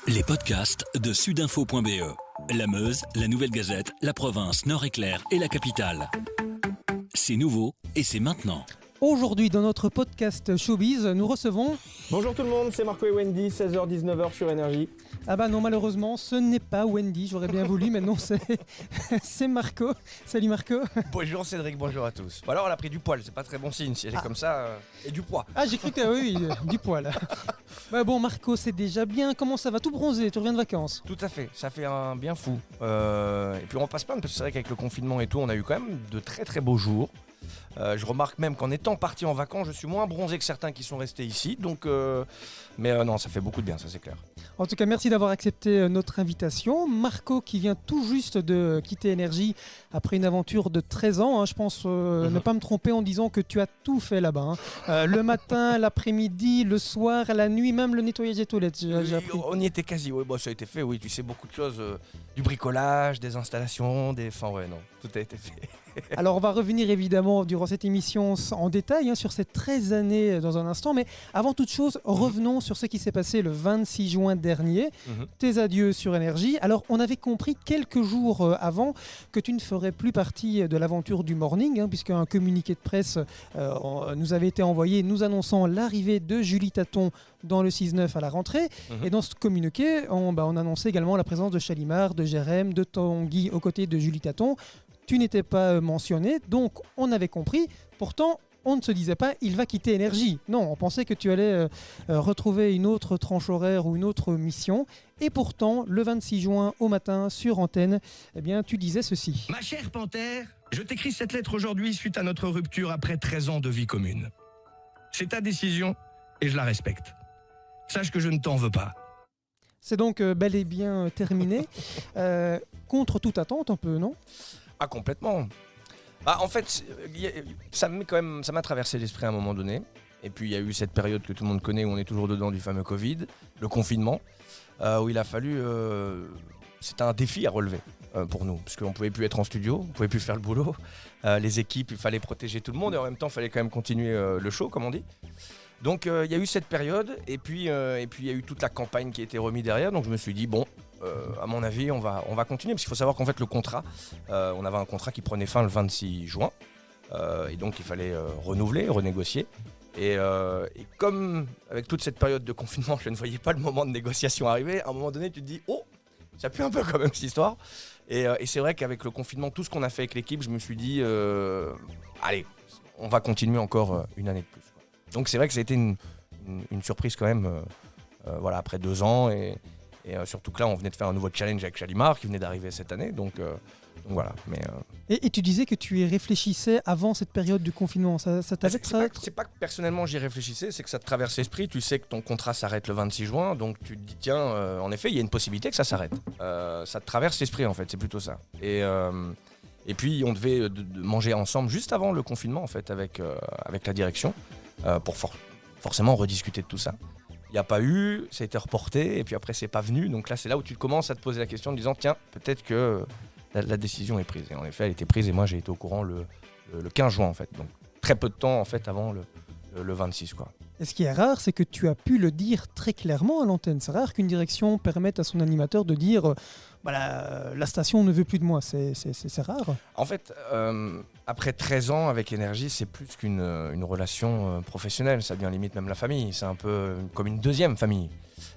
Les podcasts de sudinfo.be. La Meuse, la Nouvelle Gazette, la province Nord-Éclair et la capitale. C'est nouveau et c'est maintenant. Aujourd'hui, dans notre podcast Showbiz, nous recevons... Bonjour tout le monde, c'est Marco et Wendy, 16h-19h sur Énergie. Ah bah non, malheureusement, ce n'est pas Wendy, j'aurais bien voulu, mais non, c'est Marco. Salut Marco. Bonjour Cédric, bonjour à tous. Bon alors elle a pris du poil, c'est pas très bon signe si elle est comme ça, et du poids. Ah, j'ai cru que oui, du poil. Bah bon Marco, c'est déjà bien, comment ça va? Tout bronzé, tu reviens de vacances? Tout à fait, ça fait un bien fou. Et puis on passe pas, parce que c'est vrai qu'avec le confinement et tout, on a eu quand même de très très beaux jours. Je remarque même qu'en étant parti en vacances, je suis moins bronzé que certains qui sont restés ici. Donc, mais non, ça fait beaucoup de bien, ça c'est clair. En tout cas, merci d'avoir accepté notre invitation. Marco qui vient tout juste de quitter Énergie après une aventure de 13 ans. Je pense ne pas me tromper en disant que tu as tout fait là-bas. Le matin, l'après-midi, le soir, la nuit, même le nettoyage des toilettes. J'ai appris. On y était quasi, oui, bon, ça a été fait, oui, tu sais, beaucoup de choses, du bricolage, des installations, enfin ouais, non, tout a été fait. Alors on va revenir évidemment durant cette émission en détail sur ces 13 années dans un instant, mais avant toute chose, revenons sur ce qui s'est passé le 26 juin dernier, tes adieux sur Énergie. Alors on avait compris quelques jours avant que tu ne ferais plus partie de l'aventure du morning, puisqu'un communiqué de presse nous avait été envoyé nous annonçant l'arrivée de Julie Taton dans le 6-9 à la rentrée. Et dans ce communiqué, on annonçait également la présence de Chalimard, de Jérém, de Tanguy aux côtés de Julie Taton. Tu n'étais pas mentionné, donc on avait compris. Pourtant, on ne se disait pas « il va quitter Énergie ». Non, on pensait que tu allais retrouver une autre tranche horaire ou une autre mission. Et pourtant, le 26 juin au matin, sur antenne, eh bien, tu disais ceci. Ma chère Panthère, je t'écris cette lettre aujourd'hui suite à notre rupture après 13 ans de vie commune. C'est ta décision et je la respecte. Sache que je ne t'en veux pas. C'est donc bel et bien terminé. Contre toute attente un peu, non ? Ah, complètement. Bah, en fait, ça m'a traversé l'esprit à un moment donné. Et puis il y a eu cette période que tout le monde connaît où on est toujours dedans du fameux Covid, le confinement, où il a fallu... c'était un défi à relever pour nous, parce qu'on ne pouvait plus être en studio, on ne pouvait plus faire le boulot. Les équipes, il fallait protéger tout le monde et en même temps, il fallait quand même continuer le show, comme on dit. Donc il y a eu cette période et puis il y a eu toute la campagne qui a été remise derrière. Donc je me suis dit, bon, à mon avis, on va continuer. Parce qu'il faut savoir qu'en fait, le contrat, on avait un contrat qui prenait fin le 26 juin. Et donc il fallait renouveler, renégocier. Et comme avec toute cette période de confinement, je ne voyais pas le moment de négociation arriver, à un moment donné, tu te dis, oh, ça pue un peu quand même cette histoire. Et c'est vrai qu'avec le confinement, tout ce qu'on a fait avec l'équipe, je me suis dit, allez, on va continuer encore une année de plus. Donc c'est vrai que ça a été une surprise quand même, voilà, après 2 ans. Et surtout que là, on venait de faire un nouveau challenge avec Chalimard qui venait d'arriver cette année. Donc voilà. Mais, et tu disais que tu y réfléchissais avant cette période du confinement. Ça t'avait c'est pas que personnellement j'y réfléchissais, c'est que ça te traverse l'esprit. Tu sais que ton contrat s'arrête le 26 juin. Donc tu te dis, tiens, en effet, il y a une possibilité que ça s'arrête. Ça te traverse l'esprit en fait, c'est plutôt ça. Et puis on devait manger ensemble juste avant le confinement en fait avec la direction pour forcément rediscuter de tout ça. Il n'y a pas eu, ça a été reporté et puis après c'est pas venu. Donc là c'est là où tu commences à te poser la question en disant tiens, peut-être que la décision est prise. Et en effet elle était prise et moi j'ai été au courant le 15 juin en fait. Donc très peu de temps en fait avant le 26 quoi. Et ce qui est rare, c'est que tu as pu le dire très clairement à l'antenne. C'est rare qu'une direction permette à son animateur de dire la station ne veut plus de moi. C'est rare. En fait, après 13 ans avec Énergie, c'est plus qu'une relation professionnelle. Ça devient limite même la famille. C'est un peu comme une deuxième famille,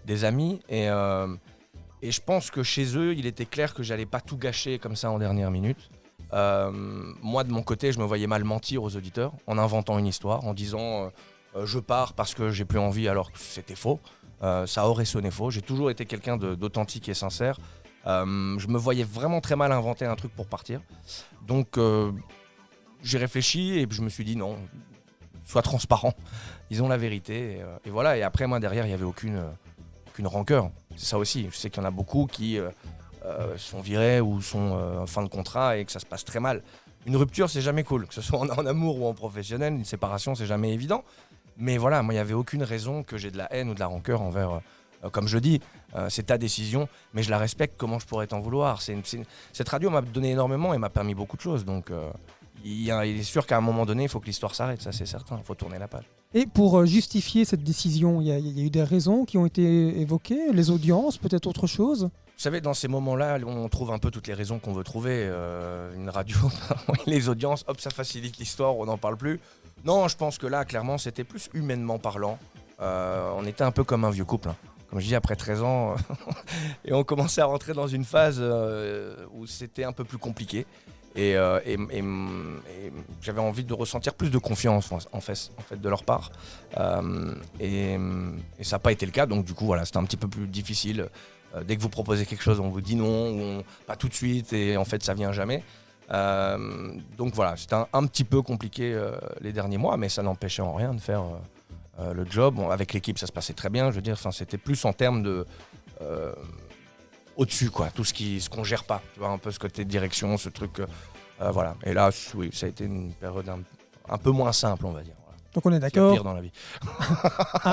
des amis. Et je pense que chez eux, il était clair que j'allais pas tout gâcher comme ça en dernière minute. Moi, de mon côté, je me voyais mal mentir aux auditeurs en inventant une histoire, en disant je pars parce que j'ai plus envie alors que c'était faux. Ça aurait sonné faux. J'ai toujours été quelqu'un d'authentique et sincère. Je me voyais vraiment très mal inventer un truc pour partir. Donc j'ai réfléchi et je me suis dit non, sois transparent, disons la vérité. Et voilà. Et après, moi, derrière, il n'y avait aucune rancœur. C'est ça aussi. Je sais qu'il y en a beaucoup qui sont virés ou sont en fin de contrat et que ça se passe très mal. Une rupture, c'est jamais cool, que ce soit en amour ou en professionnel. Une séparation, c'est jamais évident. Mais voilà, moi, il n'y avait aucune raison que j'ai de la haine ou de la rancœur envers... comme je dis, c'est ta décision, mais je la respecte, comment je pourrais t'en vouloir. Cette radio m'a donné énormément et m'a permis beaucoup de choses. Donc, il est sûr qu'à un moment donné, il faut que l'histoire s'arrête, ça c'est certain, il faut tourner la page. Et pour justifier cette décision, il y a eu des raisons qui ont été évoquées, les audiences, peut-être autre chose? Vous savez, dans ces moments-là, on trouve un peu toutes les raisons qu'on veut trouver. Une radio, les audiences, hop, ça facilite l'histoire, on n'en parle plus. Non, je pense que là, clairement, c'était plus humainement parlant. On était un peu comme un vieux couple, hein. Comme je dis, après 13 ans, et on commençait à rentrer dans une phase où c'était un peu plus compliqué. Et j'avais envie de ressentir plus de confiance en fait de leur part. Et ça n'a pas été le cas, donc du coup, voilà, c'était un petit peu plus difficile. Dès que vous proposez quelque chose, on vous dit non, ou pas tout de suite, et en fait, ça vient jamais. Donc voilà, c'était un petit peu compliqué les derniers mois, mais ça n'empêchait en rien de faire le job. Bon, avec l'équipe, ça se passait très bien. Je veux dire, c'était plus en termes de au-dessus, quoi, tout ce qu'on gère pas. Tu vois, un peu ce côté de direction, ce truc. Voilà. Et là, oui, ça a été une période un peu moins simple, on va dire. Voilà. Donc on est d'accord. Pire dans la vie.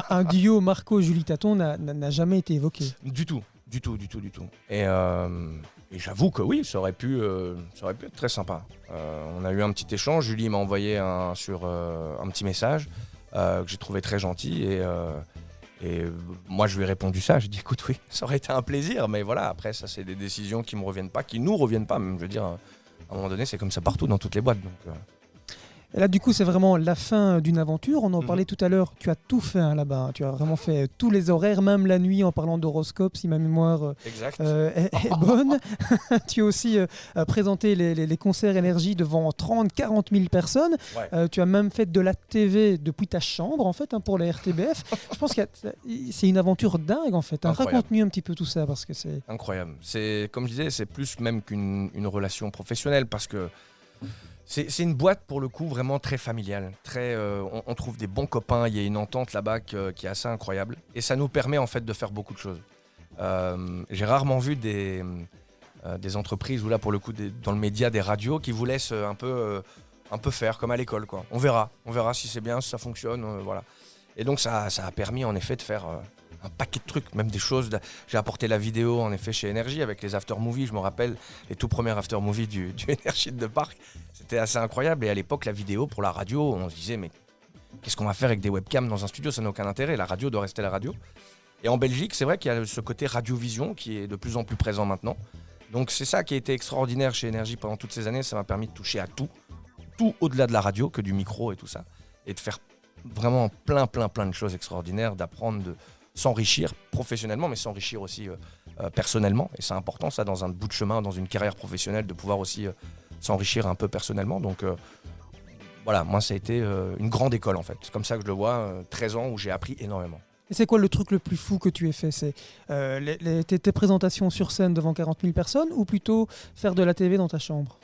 un duo Marco-Julie Taton n'a jamais été évoqué. Du tout. Et j'avoue que oui, ça aurait pu être très sympa. On a eu un petit échange. Julie m'a envoyé un petit message que j'ai trouvé très gentil. Et moi, je lui ai répondu ça. J'ai dit, écoute, oui, ça aurait été un plaisir. Mais voilà, après, ça, c'est des décisions qui ne me reviennent pas, qui nous reviennent pas. Même, je veux dire, à un moment donné, c'est comme ça partout dans toutes les boîtes. Donc, Et là, du coup, c'est vraiment la fin d'une aventure. On en parlait tout à l'heure. Tu as tout fait là-bas. Tu as vraiment fait tous les horaires, même la nuit, en parlant d'horoscope, si ma mémoire est bonne. Tu as aussi présenté les concerts énergie devant 30-40 000 personnes. Ouais. Tu as même fait de la TV depuis ta chambre, en fait, pour la RTBF. Je pense que c'est une aventure dingue, en fait. Raconte-nous un petit peu tout ça, parce que c'est incroyable. C'est, comme je disais, c'est plus même qu'une relation professionnelle, parce que c'est une boîte, pour le coup, vraiment très familiale. On trouve des bons copains, il y a une entente là-bas qui est assez incroyable. Et ça nous permet en fait de faire beaucoup de choses. J'ai rarement vu des entreprises, ou là pour le coup dans le média, des radios qui vous laissent un peu faire, comme à l'école, quoi. On verra si c'est bien, si ça fonctionne, voilà. Et donc ça a permis en effet de faire un paquet de trucs, même des choses. J'ai apporté la vidéo en effet chez Énergie avec les after-movies. Je me rappelle les tout premiers after-movies du Énergie de Parc. C'était assez incroyable. Et à l'époque, la vidéo pour la radio, on se disait, mais qu'est-ce qu'on va faire avec des webcams dans un studio? Ça n'a aucun intérêt. La radio doit rester la radio. Et en Belgique, c'est vrai qu'il y a ce côté radiovision qui est de plus en plus présent maintenant. Donc c'est ça qui a été extraordinaire chez Énergie pendant toutes ces années. Ça m'a permis de toucher à tout au-delà de la radio, que du micro et tout ça. Et de faire vraiment plein de choses extraordinaires, d'apprendre, de s'enrichir professionnellement, mais s'enrichir aussi personnellement. Et c'est important, ça, dans un bout de chemin, dans une carrière professionnelle, de pouvoir aussi s'enrichir un peu personnellement. Donc voilà, moi, ça a été une grande école, en fait. C'est comme ça que je le vois, 13 ans où j'ai appris énormément. Et c'est quoi le truc le plus fou que tu aies fait? C'est tes présentations sur scène devant 40 000 personnes, ou plutôt faire de la TV dans ta chambre?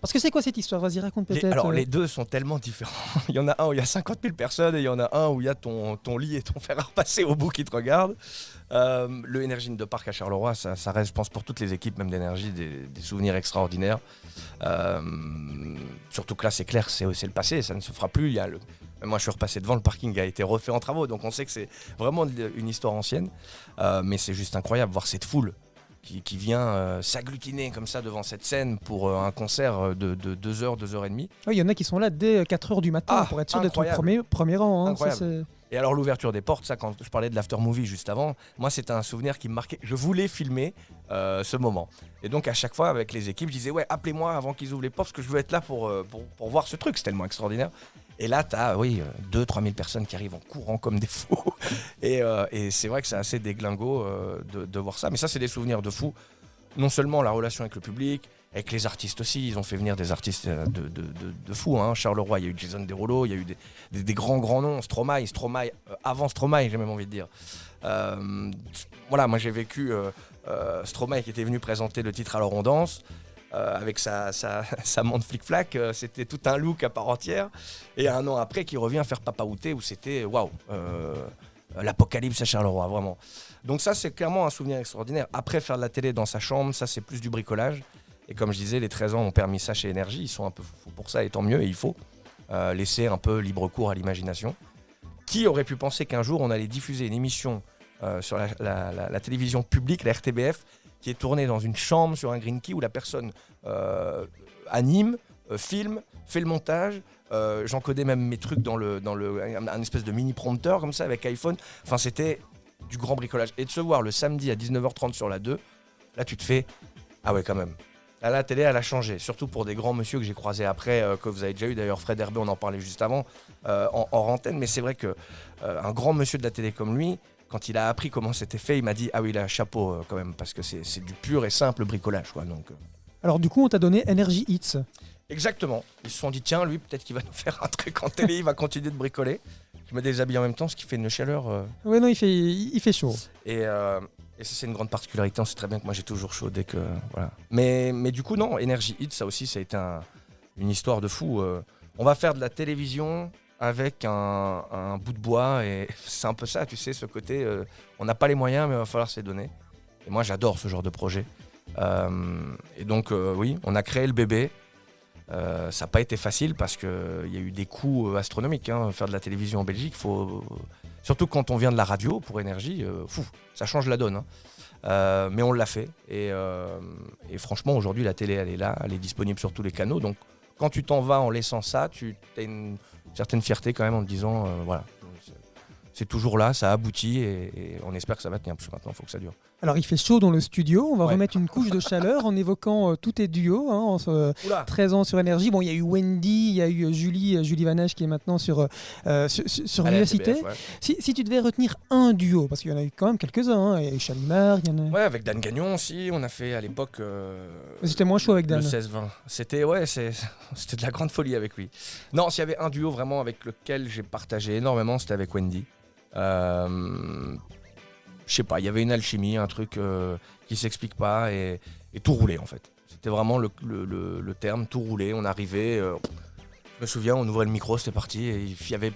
Parce que c'est quoi cette histoire? Vas-y, raconte peut-être. Alors, les deux sont tellement différents. Il y en a un où il y a 50 000 personnes, et il y en a un où il y a ton lit et ton fer à repasser au bout qui te regarde. Le Énergie de Parc à Charleroi, ça reste, je pense, pour toutes les équipes, même d'Énergie, des souvenirs extraordinaires. Surtout que là, c'est clair, c'est le passé, ça ne se fera plus. Moi, je suis repassé devant, le parking a été refait en travaux, donc on sait que c'est vraiment une histoire ancienne. Mais c'est juste incroyable, voir cette foule qui vient s'agglutiner comme ça devant cette scène pour un concert de 2 heures, 2 heures et demie. Il y en a qui sont là dès 4 heures du matin pour être sûr d'être au premier rang. Hein. Ça, et alors l'ouverture des portes, ça, quand je parlais de l'after-movie juste avant, moi c'était un souvenir qui me marquait. Je voulais filmer ce moment. Et donc à chaque fois avec les équipes, je disais ouais, appelez-moi avant qu'ils ouvrent les portes parce que je veux être là pour voir ce truc, c'est tellement extraordinaire. Et là, tu as 2-3 000 personnes qui arrivent en courant comme des fous. Et c'est vrai que c'est assez déglingo de voir ça. Mais ça, c'est des souvenirs de fous. Non seulement la relation avec le public, avec les artistes aussi. Ils ont fait venir des artistes de fous. Hein. Charleroi, il y a eu Jason Derulo, il y a eu des grands noms. Stromae, avant Stromae, j'ai même envie de dire. Voilà, moi j'ai vécu Stromae qui était venu présenter le titre Alors on danse. Avec sa montre flic-flac, c'était tout un look à part entière. Et un an après, qui revient faire Papa Outé, où c'était waouh, l'apocalypse à Charleroi, vraiment. Donc ça, c'est clairement un souvenir extraordinaire. Après, faire de la télé dans sa chambre, ça, c'est plus du bricolage. Et comme je disais, les 13 ans ont permis ça chez Énergie. Ils sont un peu fous pour ça, et tant mieux, et il faut laisser un peu libre cours à l'imagination. Qui aurait pu penser qu'un jour, on allait diffuser une émission sur la télévision publique, la RTBF, qui est tournée dans une chambre sur un green key où la personne anime, filme, fait le montage. J'encodais même mes trucs dans un espèce de mini prompteur comme ça avec iPhone. Enfin, c'était du grand bricolage. Et de se voir le samedi à 19h30 sur la 2, là tu te fais ah ouais quand même. Là, la télé elle a changé, surtout pour des grands monsieur que j'ai croisés après, que vous avez déjà eu d'ailleurs. Fred Herbet, on en parlait juste avant en antenne, mais c'est vrai que un grand monsieur de la télé comme lui, quand il a appris comment c'était fait, il m'a dit ah oui là chapeau quand même, parce que c'est du pur et simple bricolage quoi. Donc Alors du coup, on t'a donné Energy Hits. exactement. Ils se sont dit tiens lui peut-être qu'il va nous faire un truc en télé, il va continuer de bricoler. Je me déshabille en même temps, ce qui fait une chaleur. Ouais non, il fait chaud. Et ça c'est une grande particularité. On sait très bien que moi j'ai toujours chaud dès que voilà. Mais du coup non, Energy Hits ça aussi ça a été une histoire de fou. On va faire de la télévision avec un bout de bois et c'est un peu ça, tu sais, ce côté. On n'a pas les moyens mais il va falloir se les donner. Et moi j'adore ce genre de projet. Et donc oui, on a créé le bébé. Ça n'a pas été facile parce qu'il y a eu des coûts astronomiques. Faire de la télévision en Belgique, surtout quand on vient de la radio pour Énergie, ça change la donne. Mais on l'a fait. Et franchement, aujourd'hui, la télé, elle est là, elle est disponible sur tous les canaux. Donc quand tu t'en vas en laissant ça, tu as une certaine fierté quand même en te disant, voilà, c'est toujours là, ça aboutit et on espère que ça va tenir. Parce que maintenant, il faut que ça dure. Alors il fait chaud dans le studio, on va Ouais. remettre une couche de chaleur en évoquant tous tes duos, 13 ans sur Énergie. Bon, il y a eu Wendy, il y a eu Julie Vanage qui est maintenant sur Vivacité. TBF, ouais. Si tu devais retenir un duo, parce qu'il y en a eu quand même quelques-uns, il y a eu Chalimard, il y en a... Ouais, avec Dan Gagnon aussi, on a fait à l'époque C'était moins chaud avec Dan. le 16-20. C'était de la grande folie avec lui. Non, s'il y avait un duo vraiment avec lequel j'ai partagé énormément, c'était avec Wendy. Je sais pas, il y avait une alchimie, un truc qui s'explique pas et tout roulait en fait. C'était vraiment le terme, tout roulait. On arrivait, je me souviens, on ouvrait le micro, c'était parti et il y avait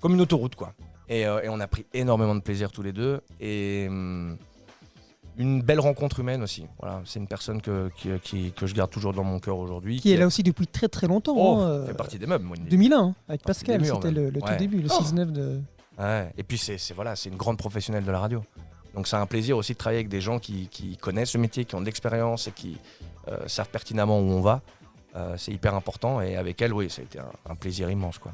comme une autoroute quoi. Et on a pris énormément de plaisir tous les deux et une belle rencontre humaine aussi. Voilà, c'est une personne que je garde toujours dans mon cœur aujourd'hui. Qui est là aussi depuis très très longtemps. Oh, fait partie des meubles, Wendy. 2001, avec Partie Pascal, des murs, c'était même. le tout Ouais. début, le 6-9 de... Ouais. Et puis c'est une grande professionnelle de la radio. Donc c'est un plaisir aussi de travailler avec des gens qui connaissent ce métier, qui ont de l'expérience et qui savent pertinemment où on va. C'est hyper important et avec elle, oui, ça a été un plaisir immense quoi.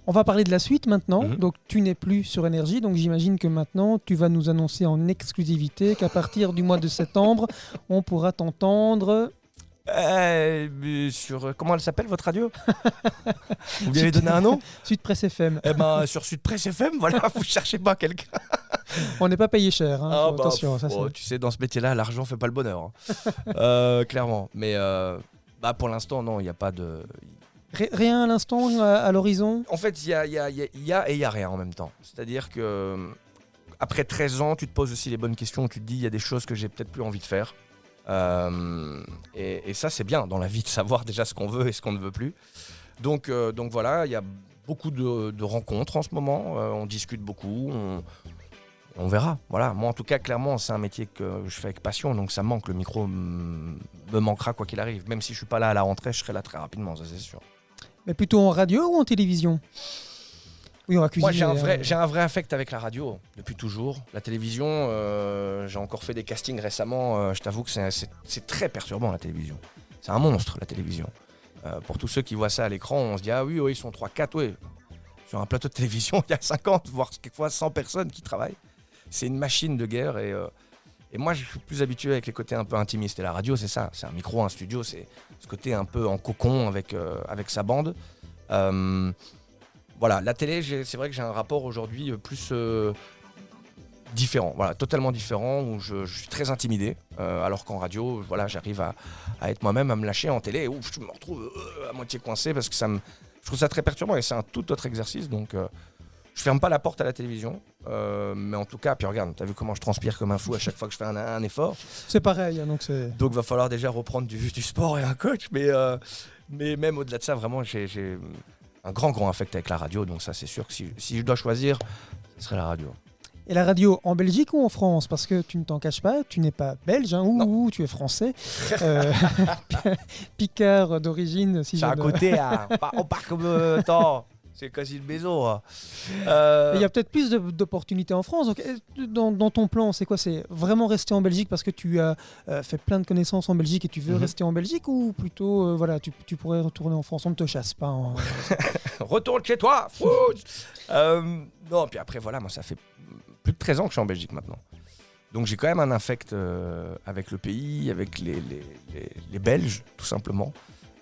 On va parler de la suite maintenant. Mhm. Donc tu n'es plus sur Énergie, donc j'imagine que maintenant tu vas nous annoncer en exclusivité qu'à partir du mois de septembre, on pourra t'entendre... Sur comment elle s'appelle votre radio? Vous lui avez donné un nom? Sud Presse FM. Eh ben sur Sud Presse FM, voilà, vous cherchez pas quelqu'un. On n'est pas payé cher, Ah, bah, attention. Ça, c'est- tu sais, dans ce métier-là, l'argent fait pas le bonheur. Clairement. Mais pour l'instant, non, il n'y a pas de. Rien à l'instant, à l'horizon. En fait, il y a et il y a rien en même temps. C'est-à-dire que après 13 ans, tu te poses aussi les bonnes questions. Tu te dis, il y a des choses que j'ai peut-être plus envie de faire. Et ça, c'est bien dans la vie de savoir déjà ce qu'on veut et ce qu'on ne veut plus. Donc voilà, il y a beaucoup de rencontres en ce moment. On discute beaucoup. On verra. Voilà. Moi, en tout cas, clairement, c'est un métier que je fais avec passion. Donc ça me manque. Le micro me manquera quoi qu'il arrive. Même si je suis pas là à la rentrée, je serai là très rapidement, ça c'est sûr. Mais plutôt en radio ou en télévision? Oui, on va cuisiner. Moi, j'ai un vrai affect avec la radio, depuis toujours. La télévision, j'ai encore fait des castings récemment. Je t'avoue que c'est très perturbant, la télévision. C'est un monstre, la télévision. Pour tous ceux qui voient ça à l'écran, on se dit « Ah oui, ils sont 3-4, oui. » Sur un plateau de télévision, il y a 50, voire quelquefois 100 personnes qui travaillent. C'est une machine de guerre et moi, je suis plus habitué avec les côtés un peu intimistes. Et la radio, c'est ça. C'est un micro, un studio. C'est ce côté un peu en cocon avec sa bande. Voilà, la télé, c'est vrai que j'ai un rapport aujourd'hui plus différent. Voilà, totalement différent, où je suis très intimidé. Alors qu'en radio, voilà, j'arrive à être moi-même, à me lâcher. En télé, où je me retrouve à moitié coincé parce que je trouve ça très perturbant et c'est un tout autre exercice. Donc, je ferme pas la porte à la télévision. Mais en tout cas, puis regarde, t'as vu comment je transpire comme un fou à chaque fois que je fais un effort. C'est pareil, hein, donc c'est... Donc, va falloir déjà reprendre du sport et un coach. Mais même au-delà de ça, vraiment, j'ai un grand affect avec la radio. Donc ça, c'est sûr que si je dois choisir, ce serait la radio. Et la radio en Belgique ou en France? Parce que tu ne t'en caches pas, tu n'es pas belge, hein, ou tu es français. Picard d'origine, si C'est je à ne- côté, hein. On part comme temps. C'est quasi le baiser. Hein. Il y a peut-être plus d'opportunités en France. Donc, dans ton plan, c'est quoi? C'est vraiment rester en Belgique parce que tu as fait plein de connaissances en Belgique et tu veux rester en Belgique, ou plutôt, voilà, tu pourrais retourner en France? On ne te chasse pas. Retourne chez toi. Non, puis après, voilà, moi, ça fait plus de 13 ans que je suis en Belgique maintenant. Donc j'ai quand même un affect avec le pays, avec les Belges, tout simplement.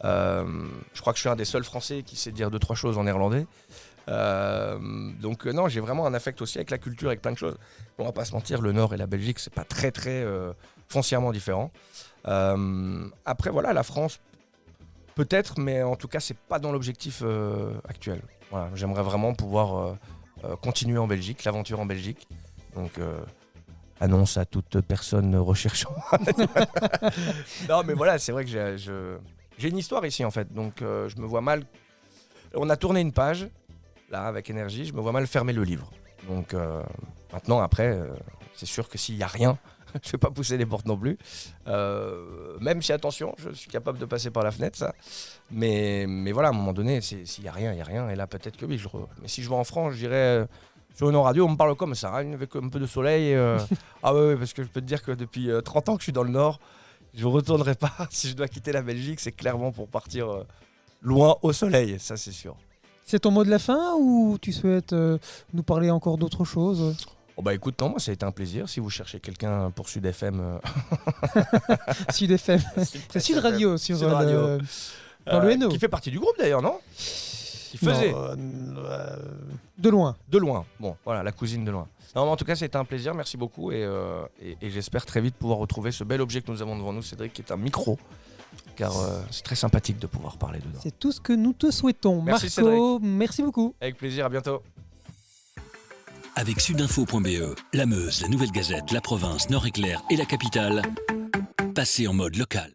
Je crois que je suis un des seuls Français qui sait dire 2-3 choses en néerlandais. Donc non, j'ai vraiment un affect aussi avec la culture, avec plein de choses. On va pas se mentir, le Nord et la Belgique, c'est pas très foncièrement différent. Après voilà, la France, peut-être, mais en tout cas, c'est pas dans l'objectif actuel. Voilà, j'aimerais vraiment pouvoir continuer en Belgique, l'aventure en Belgique. Donc annonce à toute personne recherchant. Non, mais voilà, c'est vrai que j'ai une histoire ici en fait, donc je me vois mal. On a tourné une page là avec Énergie, je me vois mal fermer le livre. Donc maintenant, après, c'est sûr que s'il n'y a rien, je ne vais pas pousser les portes non plus. Même si, attention, je suis capable de passer par la fenêtre, ça. Mais voilà, à un moment donné, s'il n'y a rien, il n'y a rien. Et là, peut-être que oui. Mais si je vais en France, je dirais. Sur une radio, on me parle comme ça, hein, avec un peu de soleil. Ah ouais, parce que je peux te dire que depuis 30 ans que je suis dans le Nord, je ne retournerai pas. Si je dois quitter la Belgique, c'est clairement pour partir loin au soleil, ça c'est sûr. C'est ton mot de la fin, ou tu souhaites nous parler encore d'autre chose? Oh bah écoute, non, moi ça a été un plaisir. Si vous cherchez quelqu'un pour Sud FM... Sud FM, c'est Sud Radio, sur Sud Radio. Dans le Hainaut. Qui fait partie du groupe d'ailleurs, non? Qui faisait de loin. De loin. Bon, voilà, la cousine de loin. Non, mais en tout cas, c'était un plaisir. Merci beaucoup. Et j'espère très vite pouvoir retrouver ce bel objet que nous avons devant nous, Cédric, qui est un micro. Car c'est très sympathique de pouvoir parler dedans. C'est tout ce que nous te souhaitons. Merci, Marco, Cédric. merci beaucoup. Avec plaisir, à bientôt. Avec sudinfo.be, la Meuse, la Nouvelle Gazette, la Province, Nord-Éclair et la Capitale, passez en mode local.